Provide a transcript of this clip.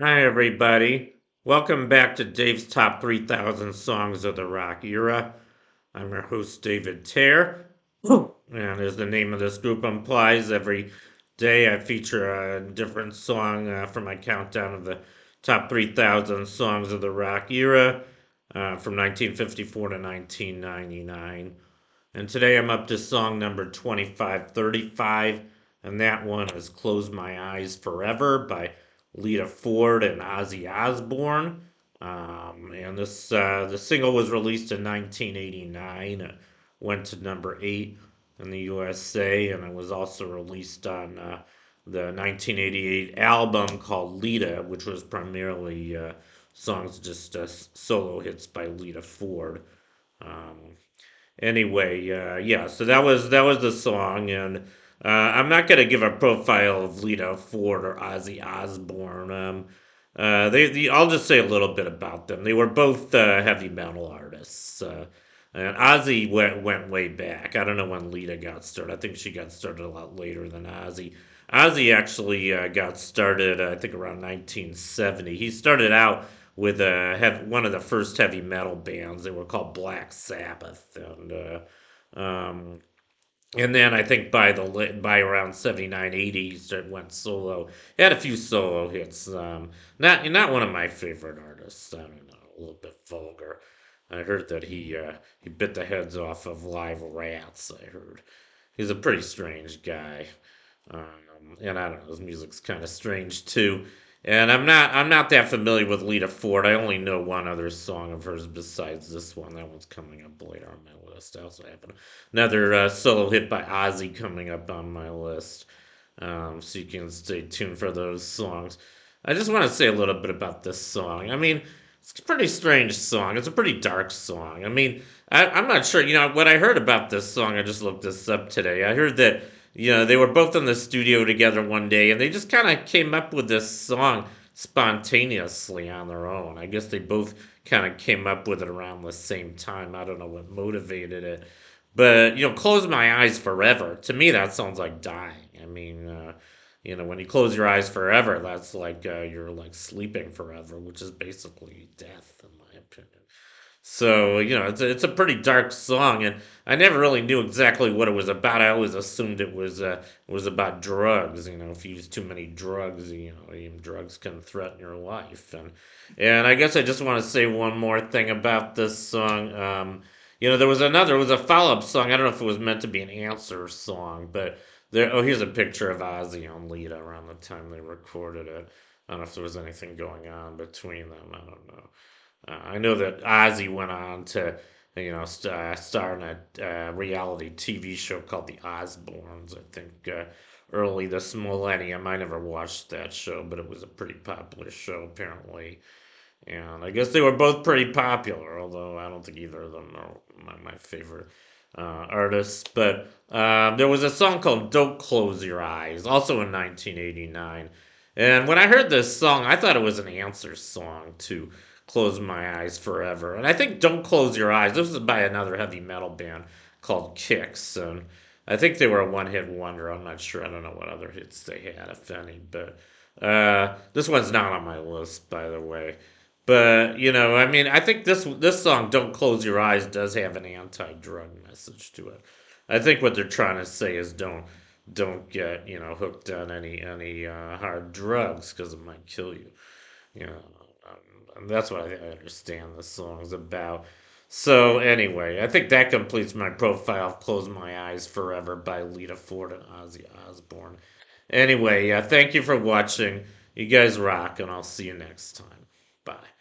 Hi, everybody. Welcome back to Dave's Top 3,000 Songs of the Rock Era. I'm your host, David Tare. And as the name of this group implies, every day I feature a different song for my countdown of the top 3,000 songs of the rock era from 1954 to 1999. And today I'm up to song number 2535, and that one is Close My Eyes Forever by Lita Ford and Ozzy Osbourne. And the single was released in 1989. It went to number 8 in the USA, and it was also released on the 1988 album called Lita, which was primarily songs just solo hits by Lita Ford. Um, Anyway, yeah, so that was the song, and I'm not gonna give a profile of Lita Ford or Ozzy Osbourne. I'll just say a little bit about them. They were both heavy metal artists, and Ozzy went way back. I don't know when Lita got started. I think she got started a lot later than Ozzy. Ozzy actually got started, I think, around 1970. He started out with one of the first heavy metal bands. They were called Black Sabbath, um, and then I think by around 79, 80, went solo. He had a few solo hits. Not one of my favorite artists. I don't know, a little bit vulgar. I heard that he bit the heads off of live rats. I heard he's a pretty strange guy. And I don't know, his music's kind of strange too. And I'm not that familiar with Lita Ford. I only know one other song of hers besides this one. That one's coming up later on my list. I also have another solo hit by Ozzy coming up on my list. So you can stay tuned for those songs. I just want to say a little bit about this song. I mean, it's a pretty strange song. It's a pretty dark song. I mean, I'm not sure. What I heard about this song, I just looked this up today. I heard that they were both in the studio together one day, and they just kind of came up with this song spontaneously on their own. I guess they both kind of came up with it around the same time. I don't know what motivated it, but close my eyes forever. To me, that sounds like dying. I mean, when you close your eyes forever, that's like you're like sleeping forever, which is basically death, in my opinion. So, it's a pretty dark song, and I never really knew exactly what it was about. I always assumed it was about drugs. If you use too many drugs, even drugs can threaten your life. And I guess I just want to say one more thing about this song. There was a follow up song. I don't know if it was meant to be an answer song, but there. Oh, here's a picture of Ozzy and Lita around the time they recorded it. I don't know if there was anything going on between them. I don't know. I know that Ozzy went on to, star in a reality TV show called The Osbournes. I think early this millennium. I never watched that show, but it was a pretty popular show apparently. And I guess they were both pretty popular, although I don't think either of them are my favorite artists. But there was a song called Don't Close Your Eyes, also in 1989. And when I heard this song, I thought it was an answer song to Close My Eyes Forever. And I think Don't Close Your Eyes, this was by another heavy metal band called Kix. And I think they were a one hit wonder. I'm not sure. I don't know what other hits they had, if any. But this one's not on my list, by the way. But I mean, I think this song "Don't Close Your Eyes" does have an anti-drug message to it. I think what they're trying to say is don't get hooked on any hard drugs because it might kill you. You know, and that's what I understand this song is about. So anyway, I think that completes my profile of "Close My Eyes Forever" by Lita Ford and Ozzy Osbourne. Anyway, thank you for watching. You guys rock, and I'll see you next time. Bye.